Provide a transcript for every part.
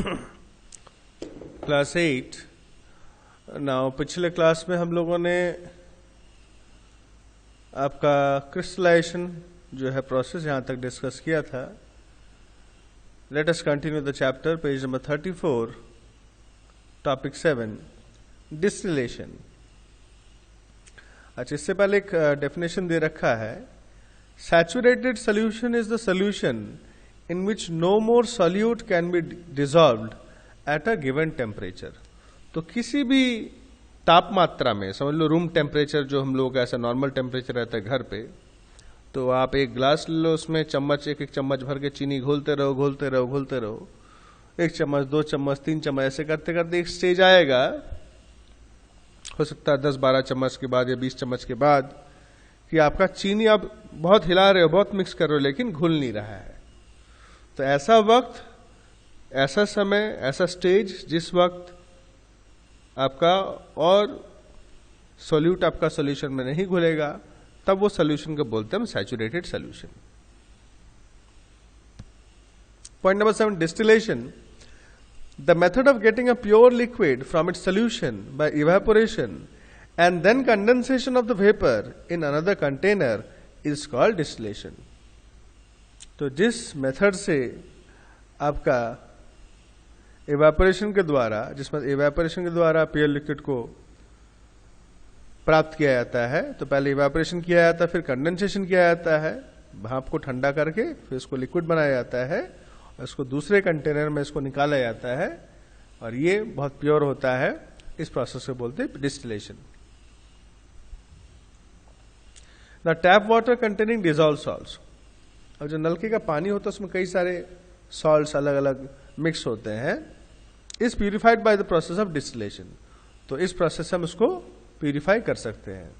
Class 8 now पिछले class में हम लोगों ने आपका क्रिस्टलाइजेशन जो है प्रोसेस यहां तक डिस्कस किया था। Let us continue the chapter, page number 34, topic 7, distillation. अच्छा, इससे पहले एक डेफिनेशन दे रखा है, saturated solution is the solution in which no more solute can be dissolved at a given temperature। तो किसी भी तापमात्रा में, समझ लो रूम टेम्परेचर जो हम लोग का ऐसा नॉर्मल टेम्परेचर रहता है घर पे, तो आप एक ग्लास ले लो, उसमें चम्मच एक चम्मच भर के चीनी घोलते रहो, एक चम्मच, 2 चम्मच, 3 चम्मच, ऐसे करते करते एक स्टेज आएगा, हो सकता है 10-12 चम्मच के बाद या 20 चम्मच के बाद, कि आपका चीनी आप बहुत हिला रहे हो, बहुत मिक्स कर रहे हो, लेकिन घुल नहीं रहा है। तो ऐसा वक्त, ऐसा समय, ऐसा स्टेज जिस वक्त आपका और सॉल्यूट आपका सॉल्यूशन में नहीं घुलेगा, तब वो सॉल्यूशन को बोलते हैं हम saturated solution. Point number 7, distillation. The method of getting a pure liquid from its solution by evaporation and then condensation of the vapour in another container is called distillation. तो जिस मेथड से आपका evaporation के द्वारा pure liquid को प्राप्त किया जाता है, तो पहले इवेपोरेशन किया जाता है, फिर कंडेंसेशन किया जाता है, भाप को ठंडा करके फिर इसको लिक्विड बनाया जाता है और इसको दूसरे कंटेनर में इसको निकाला जाता है और ये बहुत प्योर होता है। इस प्रोसेस को बोलते हैं distillation. The tap water containing dissolve salts. और जो नलके का पानी होता है उसमें कई सारे सॉल्ट्स अलग अलग मिक्स होते हैं, is purified by the process of distillation. तो इस प्रोसेस से हम उसको प्यूरिफाई कर सकते हैं।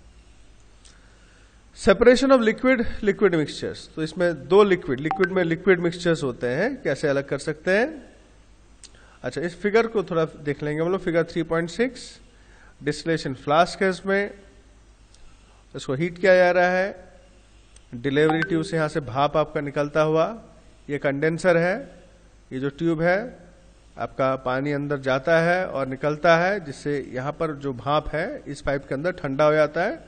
Separation of liquid mixtures. तो इसमें दो लिक्विड में लिक्विड मिक्सचर्स होते हैं, कैसे अलग कर सकते हैं। अच्छा, इस फिगर को थोड़ा देख लेंगे हम लोग। फिगर 3.6, डिस्टिलेशन फ्लास्क है, इसमें इसको हीट किया जा रहा है, डिलीवरी ट्यूब से यहां से भाप आपका निकलता हुआ, ये कंडेंसर है, ये जो ट्यूब है आपका पानी अंदर जाता है और निकलता है, जिससे यहां पर जो भाप है इस पाइप के अंदर ठंडा हो जाता है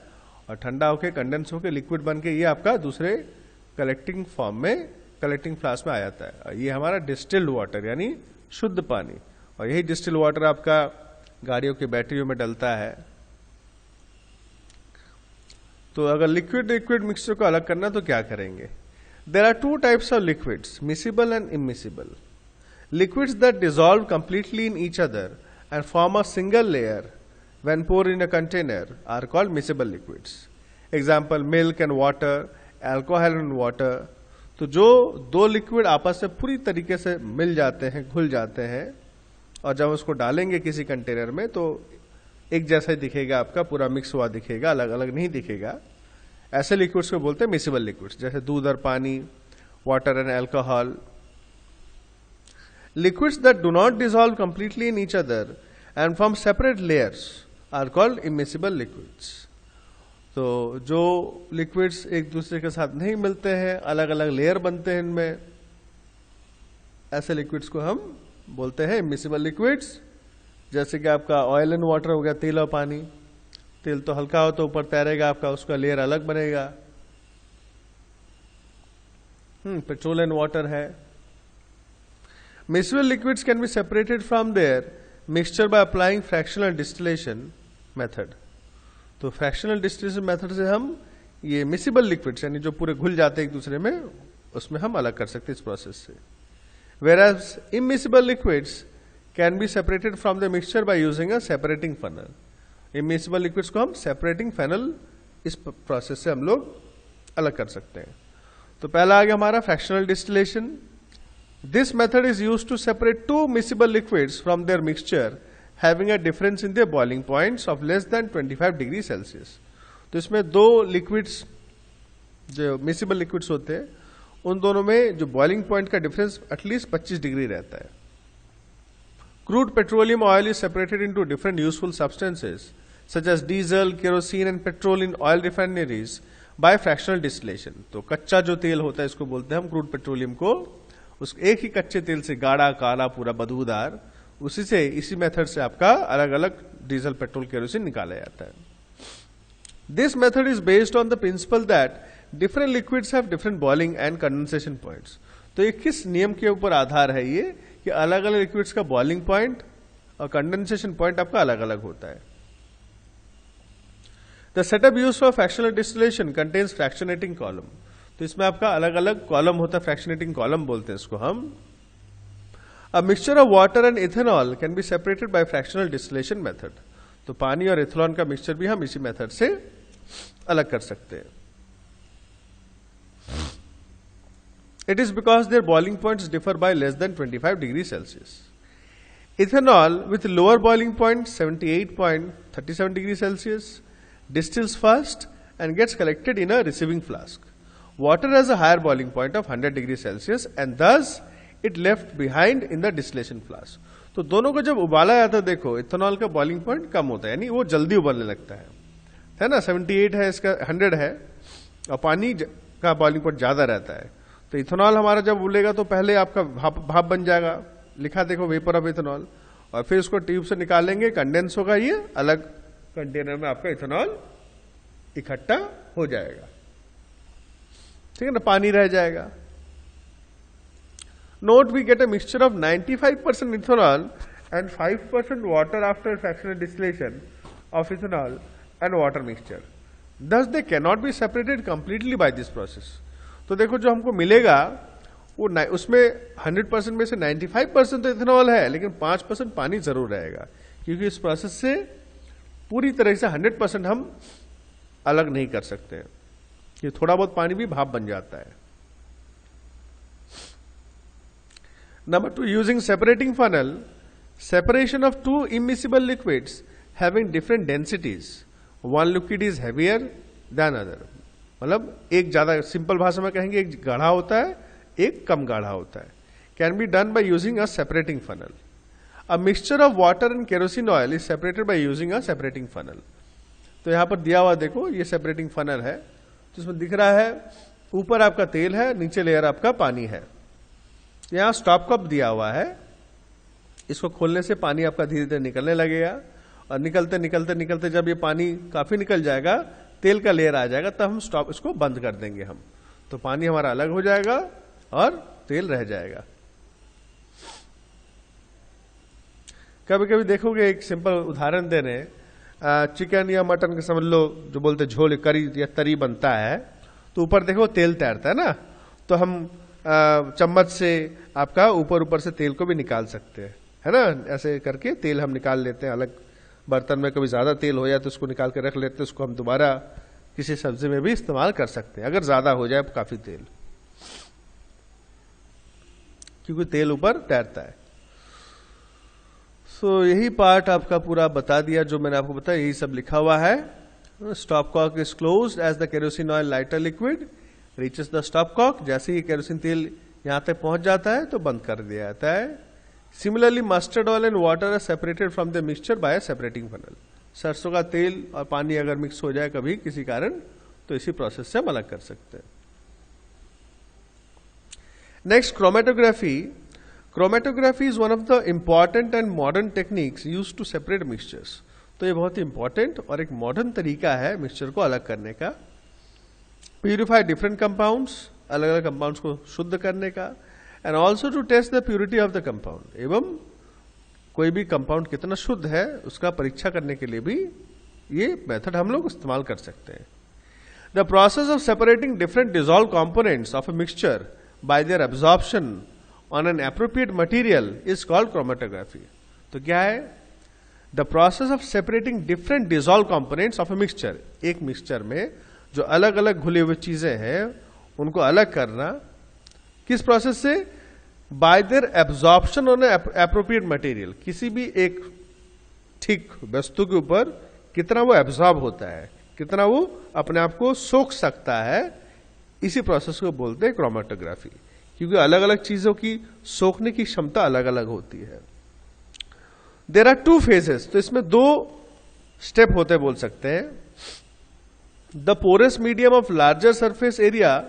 और ठंडा होकर कंडेंस होकर लिक्विड बन के ये आपका दूसरे कलेक्टिंग फॉर्म में, कलेक्टिंग फ्लास्क में आ जाता है। और ये हमारा डिस्टिल्ड वाटर यानी शुद्ध पानी, और यही डिस्टिल्ड वाटर आपका गाड़ियों के बैटरियों में डलता है। तो अगर लिक्विड मिक्सचर को अलग करना तो क्या करेंगे। There are 2 types of liquids, miscible and immiscible. Liquids that dissolve completely in each other and form a single layer when poured in a container are called miscible liquids. Example, milk and water, alcohol and water. तो जो दो liquid आपस में पूरी तरीके से मिल जाते हैं, घुल जाते हैं, और जब उसको डालेंगे किसी कंटेनर में तो एक जैसा ही दिखेगा, आपका पूरा मिक्स हुआ दिखेगा, अलग अलग नहीं दिखेगा, ऐसे लिक्विड्स को बोलते हैं मिसिबल लिक्विड्स, जैसे दूध और पानी, water and alcohol. Liquids that do not dissolve completely in each other and form separate layers are called immiscible liquids. तो जो लिक्विड्स एक दूसरे के साथ नहीं मिलते हैं, अलग अलग लेयर बनते हैं इनमें, ऐसे लिक्विड्स को हम बोलते हैं इमिसिबल लिक्विड्स। जैसे कि आपका ऑयल एंड वाटर हो गया, तेल और पानी। तेल तो हल्का हो तो ऊपर तैरेगा आपका, उसका लेयर अलग बनेगा। पेट्रोल एंड वाटर है। Miscible liquids can be separated from their mixture by applying fractional distillation method. तो फ्रैक्शनल डिस्टिलेशन मेथड से हम ये मिसिबल लिक्विड्स यानी जो पूरे घुल जाते हैं एक दूसरे में, उसमें हम अलग कर सकते हैं इस प्रोसेस से। Whereas immiscible liquids can be separated from the mixture by using a separating funnel. Immiscible liquids को हम सेपरेटिंग फनल, इस प्रोसेस से हम लोग अलग कर सकते हैं। तो पहला आ गया हमारा fractional distillation. This method is used to separate 2 miscible liquids from their mixture having a difference in their boiling points of less than 25 degree Celsius. तो इसमें दो लिक्विड्स जो मिसिबल लिक्विड्स होते हैं, उन दोनों में जो बॉइलिंग पॉइंट का डिफरेंस एटलीस्ट 25 डिग्री रहता है। Crude petroleum oil is separated into different useful substances such as diesel, kerosene and petrol in oil refineries by fractional distillation। तो कच्चा जो तेल होता है इसको बोलते हैं हम क्रूड पेट्रोलियम को, उस एक ही कच्चे तेल से गाढ़ा काला पूरा बदबूदार, उसी से इसी मेथड से आपका अलग अलग डीजल पेट्रोल केरोसिन निकाला जाता है। This method is based on the principle that different liquids have different boiling and condensation points. तो ये किस नियम के ऊपर आधार है ये कि अलग अलग लिक्विड्स का बॉइलिंग पॉइंट और कंडेंसेशन पॉइंट आपका अलग अलग होता है। The setup use for fractional distillation contains fractionating column. तो इसमें आपका अलग अलग कॉलम होता है, फ्रैक्शनेटिंग कॉलम बोलते हैं इसको हम। अ mixture of water and ethanol can be separated by fractional distillation method. तो पानी और इथेनॉल का मिक्सचर भी हम इसी मेथड से अलग कर सकते हैं। It is because their boiling points differ by less than 25 degrees Celsius. Ethanol with lower boiling point 78.37 degrees Celsius distills first and gets collected in a receiving flask. Water has a higher boiling point of 100 degrees Celsius and thus it left behind in the distillation flask. तो दोनों को जब उबाला जाता है, देखो ethanol का boiling point कम होता है, यानी वो जल्दी उबलने लगता है ना। 78 है, इसका 100 है, और पानी का बॉइलिंग पॉइंट ज्यादा रहता है। तो इथेनॉल हमारा जब उबलेगा तो पहले आपका भाप बन जाएगा, लिखा देखो वेपर ऑफ इथेनॉल, और फिर उसको ट्यूब से निकालेंगे, कंडेंस होगा, ये अलग कंटेनर में आपका इथेनॉल इकट्ठा हो जाएगा, ठीक है ना, पानी रह जाएगा। Note we get a mixture of 95% ethanol and 5% water after fractional distillation of ethanol and water mixture. Thus they cannot be separated completely by this process. तो देखो जो हमको मिलेगा वो उसमें 100% में से 95% तो इथेनॉल है, लेकिन 5% पानी जरूर रहेगा, क्योंकि इस प्रोसेस से पूरी तरह से 100% हम अलग नहीं कर सकते हैं, कि थोड़ा बहुत पानी भी भाप बन जाता है। Number 2, using separating funnel, separation of two immiscible liquids having different densities. One liquid is heavier than other. मतलब एक ज्यादा, सिंपल भाषा में कहेंगे, एक गाढ़ा होता है, एक कम गाढ़ा होता है। Can be done by using a separating funnel. A mixture of water and kerosene oil is separated by using a separating funnel. तो यहां पर दिया हुआ देखो, ये सेपरेटिंग फनल है, जिसमें दिख रहा है ऊपर आपका तेल है, नीचे लेयर आपका पानी है। यहां स्टॉप कप दिया हुआ है, इसको खोलने से पानी आपका धीरे धीरे निकलने लगेगा, और निकलते निकलते निकलते जब ये पानी काफी निकल जाएगा, तेल का लेयर आ जाएगा, तब हम स्टॉप इसको बंद कर देंगे हम, तो पानी हमारा अलग हो जाएगा और तेल रह जाएगा। कभी कभी देखोगे, एक सिंपल उदाहरण दे रहे हैं, चिकन या मटन के समझ लो, जो बोलते झोल करी या तरी बनता है, तो ऊपर देखो तेल तैरता है ना, तो हम चम्मच से आपका ऊपर ऊपर से तेल को भी निकाल सकते हैं, है ना। ऐसे करके तेल हम निकाल लेते हैं अलग बर्तन में। कभी ज्यादा तेल हो जाए तो उसको निकाल के रख लेते हैं, उसको हम दोबारा किसी सब्जी में भी इस्तेमाल कर सकते हैं, अगर ज्यादा हो जाए काफी तेल, क्योंकि तेल ऊपर तैरता है। सो यही पार्ट आपका पूरा बता दिया, जो मैंने आपको बताया, यही सब लिखा हुआ है। Stop cock is closed as the kerosene oil lighter liquid reaches the stop cock. जैसे ही केरोसिन तेल यहां तक पहुंच जाता है तो बंद कर दिया जाता है। Similarly, mustard oil and water are separated from the mixture by a separating funnel. सरसों का तेल और पानी अगर मिक्स हो जाए कभी किसी कारण, तो इसी प्रोसेस से हम अलग कर सकते हैं। Next, chromatography. Chromatography is one of the important and modern techniques used to separate mixtures. तो ये बहुत ही इंपॉर्टेंट और एक मॉडर्न तरीका है मिक्सचर को अलग करने का। प्यूरिफाई डिफरेंट कंपाउंड्स, अलग अलग कंपाउंड्स को शुद्ध करने का, and also to test the purity of the compound. एवं कोई भी कंपाउंड कितना शुद्ध है उसका परीक्षा करने के लिए भी ये मेथड हम लोग इस्तेमाल कर सकते हैं। The process of separating different dissolve components of a mixture by there absorption on an appropriate material is called chromatography. तो क्या है? The process of separating different dissolve components of a mixture. एक मिक्सचर में जो अलग अलग घुले हुए चीजें हैं उनको अलग करना, किस प्रोसेस से? Bye there absorption on appropriate material. किसी भी एक ठीक वस्तु के ऊपर कितना वो एब्जॉर्ब होता है, कितना वो अपने आप को सोख सकता है, इसी प्रोसेस को बोलते हैं क्रोमेटोग्राफी। क्योंकि अलग अलग चीजों की सोखने की क्षमता अलग अलग होती है। There are 2 phases. तो इसमें 2 स्टेप होते बोल सकते हैं। The porous medium of larger surface area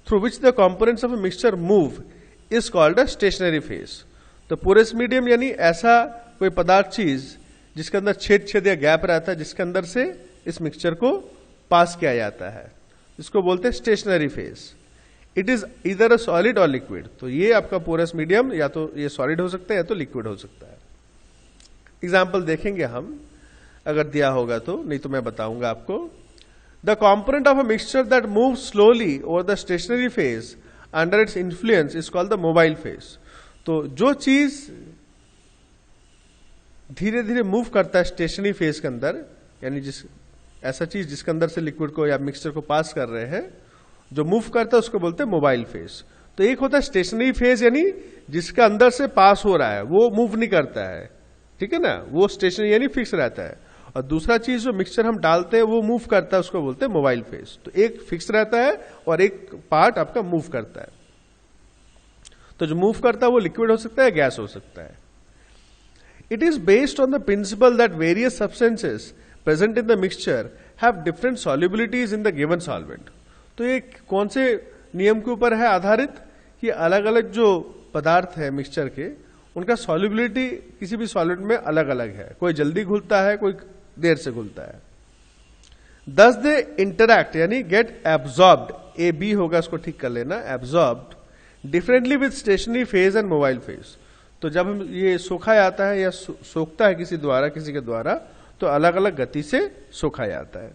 through which the components of a mixture move is called a stationary phase. तो पोरस मीडियम यानी ऐसा कोई पदार्थ चीज जिसके अंदर छेद छेद या गैप रहता है, जिसके अंदर से इस मिक्सचर को पास किया जाता है, इसको बोलते हैं स्टेशनरी फेज। इट इज इधर अ सॉलिड और लिक्विड। तो ये आपका पोरस मीडियम या तो ये सॉलिड हो सकता है या तो लिक्विड हो सकता है। एग्जाम्पल देखेंगे हम, अगर दिया होगा तो, नहीं तो मैं बताऊंगा आपको। The component of a mixture that move slowly over the stationary phase under its influence is called the mobile phase. तो जो चीज धीरे धीरे मूव करता है स्टेशनरी फेज के अंदर, यानी ऐसा चीज जिसके अंदर से लिक्विड को या मिक्सचर को पास कर रहे हैं, जो मूव करता है उसको बोलते हैं मोबाइल फेज। तो एक होता है स्टेशनरी फेज यानी जिसके अंदर से पास हो रहा है, वो मूव नहीं करता है, ठीक है ना, वो स्टेशनरी यानी फिक्स रहता है। और दूसरा चीज जो मिक्सचर हम डालते हैं वो मूव करता है, उसको बोलते हैं मोबाइल फेज। तो एक फिक्स रहता है और एक पार्ट आपका मूव करता है। तो जो मूव करता है वो लिक्विड हो सकता है, गैस हो सकता है। It is based on the principle that various substances present in the mixture have different solubilities in the given solvent. तो ये कौन से नियम के ऊपर है आधारित कि अलग अलग जो पदार्थ है मिक्सचर के, उनका सॉल्युबिलिटी किसी भी सॉलिड में अलग अलग है। कोई जल्दी घुलता है, कोई देर से घुलता है। दस दे इंटरैक्ट यानी गेट एब्जॉर्ब्ड, ए बी होगा, इसको ठीक कर लेना, absorbed differently with stationary phase and mobile phase. तो जब हम ये सोखा जाता है या सोखता है किसी द्वारा, किसी के द्वारा, तो अलग अलग गति से सोखा जाता है।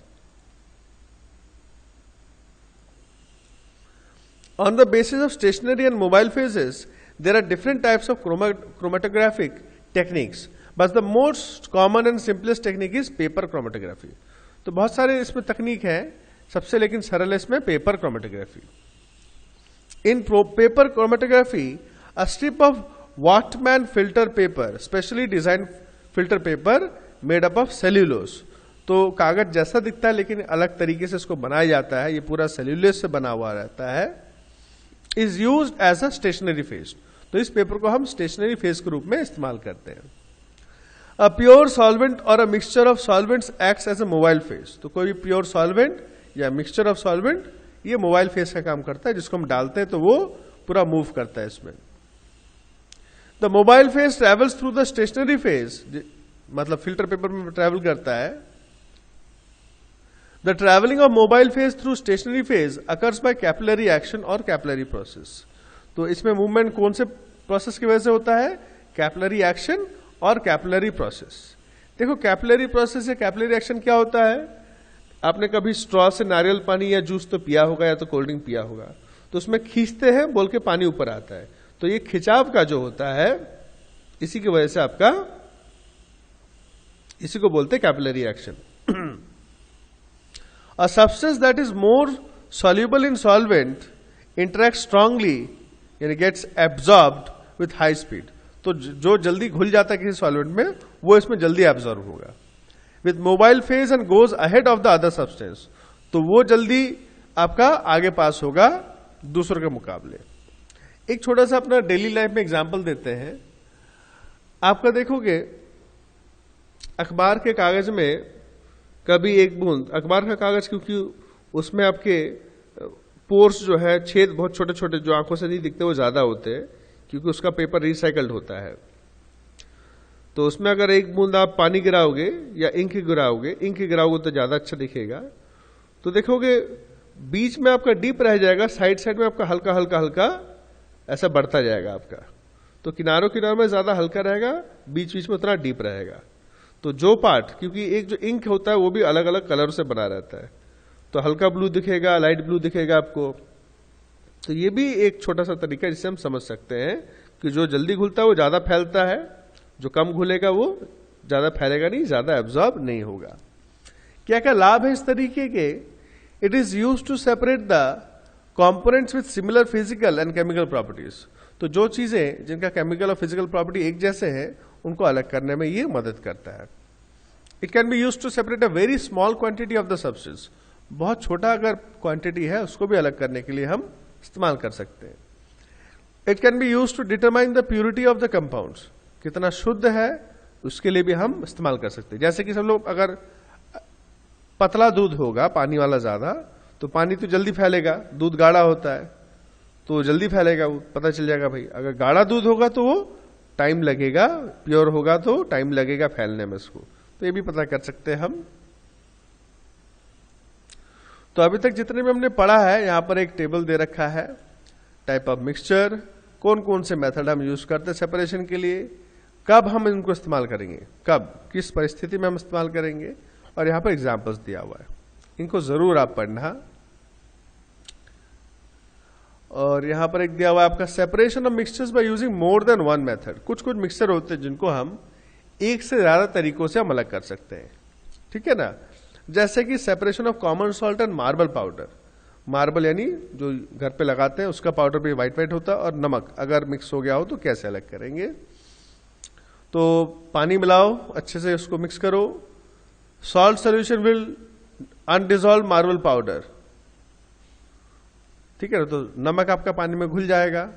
On the basis of stationary and mobile phases, there are different types of chromatographic techniques, but the most common and simplest technique is paper chromatography. तो बहुत सारे इसमें तकनीक है, सबसे लेकिन सरल है इसमें paper chromatography. In paper chromatography, a strip of Whatman filter paper, specially designed filter paper made up of cellulose, तो कागज जैसा दिखता है लेकिन अलग तरीके से इसको बनाया जाता है, ये पूरा सेल्यूलोज से बना हुआ रहता है, is use as a stationary phase. तो इस पेपर को हम स्टेशनरी फेज के रूप में इस्तेमाल करते हैं। अ प्योर सॉल्वेंट और a mixture of solvents acts as a mobile phase. तो कोई भी प्योर सॉल्वेंट या मिक्सचर ऑफ सॉल्वेंट ये मोबाइल फेज का काम करता है, जिसको हम डालते हैं तो वो पूरा मूव करता है इसमें। The mobile phase travels through the stationary phase, मतलब फिल्टर पेपर में ट्रेवल करता है। The traveling of mobile phase through stationary phase occurs by capillary action or capillary process. तो इसमें मूवमेंट कौन से प्रोसेस की वजह से होता है? कैपिलरी एक्शन और कैपिलरी प्रोसेस। देखो कैपिलरी प्रोसेस या कैपिलरी एक्शन क्या होता है? आपने कभी स्ट्रॉ से नारियल पानी या जूस तो पिया होगा या तो कोल्ड ड्रिंक पिया होगा, तो उसमें खींचते हैं बोल के पानी ऊपर आता है। तो ये खिंचाव का जो होता है, इसी की वजह से आपका, इसी को बोलते हैं capillary action. A substance that is more soluble in solvent interacts strongly यानी gets absorbed with high speed। तो जो जल्दी घुल जाता है किसी सॉल्वेंट में, वो इसमें जल्दी एब्जॉर्ब होगा with mobile phase and goes ahead of the other substance। तो वो जल्दी आपका आगे पास होगा दूसरों के मुकाबले। एक छोटा सा अपना डेली लाइफ में एग्जाम्पल देते हैं। आपका देखोगे अखबार के कागज में कभी एक बूंद, अखबार का कागज क्योंकि उसमें आपके पोर्स जो है, छेद बहुत छोटे छोटे जो आंखों से नहीं दिखते वो ज्यादा होते हैं, क्योंकि उसका पेपर रिसाइकल्ड होता है। तो उसमें अगर एक बूंद आप पानी गिराओगे या इंक गिराओगे तो ज्यादा अच्छा दिखेगा। तो देखोगे बीच में आपका डीप रह जाएगा, साइड साइड में आपका हल्का हल्का हल्का ऐसा बढ़ता जाएगा आपका। तो किनारों किनारों में ज्यादा हल्का रहेगा, बीच बीच में उतना डीप रहेगा। तो जो पार्ट, क्योंकि एक जो इंक होता है वो भी अलग अलग कलर से बना रहता है, तो हल्का ब्लू दिखेगा, लाइट ब्लू दिखेगा आपको। तो ये भी एक छोटा सा तरीका है जिससे हम समझ सकते हैं कि जो जल्दी घुलता है वो ज्यादा फैलता है, जो कम घुलेगा वो ज्यादा फैलेगा नहीं, ज्यादा एब्जॉर्ब नहीं होगा। क्या क्या लाभ है इस तरीके के? It is used to separate the components with similar physical and chemical properties. तो जो चीजें जिनका केमिकल और फिजिकल प्रॉपर्टी एक जैसे हैं, उनको अलग करने में ये मदद करता है। It can be used to separate a very small quantity of the substance. बहुत छोटा अगर क्वांटिटी है उसको भी अलग करने के लिए हम इस्तेमाल कर सकते हैं। It can be used to determine the purity of the compounds. कितना शुद्ध है उसके लिए भी हम इस्तेमाल कर सकते हैं। जैसे कि सब लोग, अगर पतला दूध होगा, पानी वाला ज्यादा, तो पानी तो जल्दी फैलेगा, दूध गाढ़ा होता है, तो जल्दी फैलेगा, वो पता चल जाएगा भाई। अगर गाढ़ा दूध होगा तो वो टाइम लगेगा, प्योर होगा तो टाइम लगेगा फैलने में उसको। तो ये भी पता कर सकते हैं हम। तो अभी तक जितने भी हमने पढ़ा है, यहां पर एक टेबल दे रखा है, टाइप ऑफ मिक्सचर, कौन कौन से मेथड हम यूज करते हैं सेपरेशन के लिए, कब हम इनको इस्तेमाल करेंगे, कब किस परिस्थिति में हम इस्तेमाल करेंगे, और यहां पर एग्जाम्पल्स दिया हुआ है, इनको जरूर आप पढ़ना। और यहां पर एक दिया हुआ है आपका separation of mixtures by using more than one method. कुछ कुछ मिक्सचर होते हैं जिनको हम एक से ज्यादा तरीकों से हम अलग कर सकते हैं, ठीक है ना। जैसे कि separation of common salt and marble powder. Marble यानी जो घर पे लगाते हैं उसका पाउडर भी व्हाइट व्हाइट होता है, और नमक अगर मिक्स हो गया हो तो कैसे अलग करेंगे। तो पानी मिलाओ, अच्छे से उसको मिक्स करो। Salt solution will undissolved marble powder, ठीक है ना। तो नमक आपका पानी में घुल जाएगा,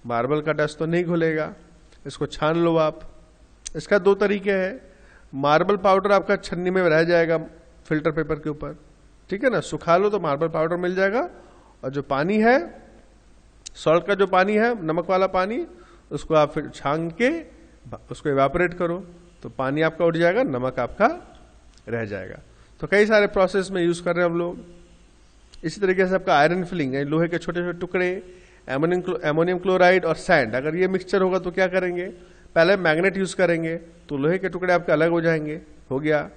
मार्बल का डस्ट तो नहीं घुलेगा। इसको छान लो आप। इसका दो तरीके हैं। मार्बल पाउडर आपका छन्नी में रह जाएगा फिल्टर पेपर के ऊपर, ठीक है ना। सुखा लो तो मार्बल पाउडर मिल जाएगा। और जो पानी है, सॉल्ट का जो पानी है, नमक वाला पानी, उसको आप फिर छान के उसको इवेपोरेट करो तो पानी आपका उड़ जाएगा, नमक आपका रह जाएगा। तो कई सारे प्रोसेस में यूज कर रहे हैं हम लोग। इसी तरीके से आपका आयरन फिलिंग है, लोहे के छोटे छोटे टुकड़े, एमोनियम क्लोराइड और सैंड, अगर ये मिक्सचर होगा तो क्या करेंगे, पहले मैग्नेट यूज करेंगे तो लोहे के टुकड़े आपके अलग हो जाएंगे, हो गया।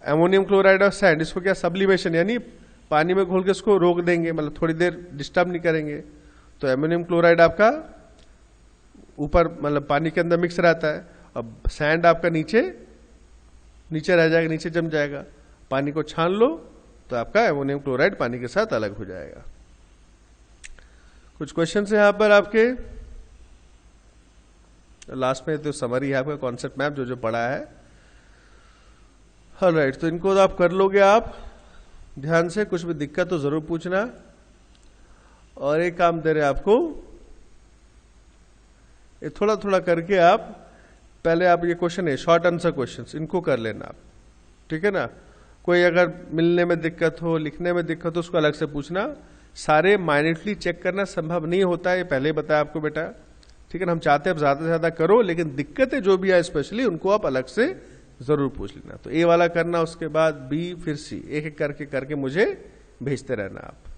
एमोनियम क्लोराइड और सैंड, इसको क्या सब्लिमेशन यानी पानी में घोल के उसको रोक देंगे, मतलब थोड़ी देर डिस्टर्ब नहीं करेंगे। तो एमोनियम क्लोराइड आपका ऊपर मतलब पानी के अंदर मिक्स रहता है, अब सैंड आपका नीचे नीचे रह जाएगा, नीचे जम जाएगा। पानी को छान लो तो आपका एमोनियम क्लोराइड पानी के साथ अलग हो जाएगा। कुछ क्वेश्चन है यहां पर आपके, लास्ट में तो समरी है आपका कॉन्सेप्ट मैप जो जो पढ़ा है। ऑलराइट, तो इनको तो आप कर लोगे आप ध्यान से, कुछ भी दिक्कत तो जरूर पूछना। और एक काम दे रहे आपको, ये थोड़ा थोड़ा करके आप पहले आप ये क्वेश्चन है शॉर्ट आंसर क्वेश्चंस, इनको कर लेना आप, ठीक है ना। कोई अगर मिलने में दिक्कत हो, लिखने में दिक्कत हो, उसको अलग से पूछना। सारे माइन्यूटली चेक करना संभव नहीं होता है, ये पहले ही बताया आपको बेटा, ठीक है ना। हम चाहते हैं आप ज्यादा से ज्यादा करो, लेकिन दिक्कतें जो भी है स्पेशली उनको आप अलग से जरूर पूछ लेना। तो ए वाला करना, उसके बाद बी, फिर सी, एक एक करके मुझे भेजते रहना आप।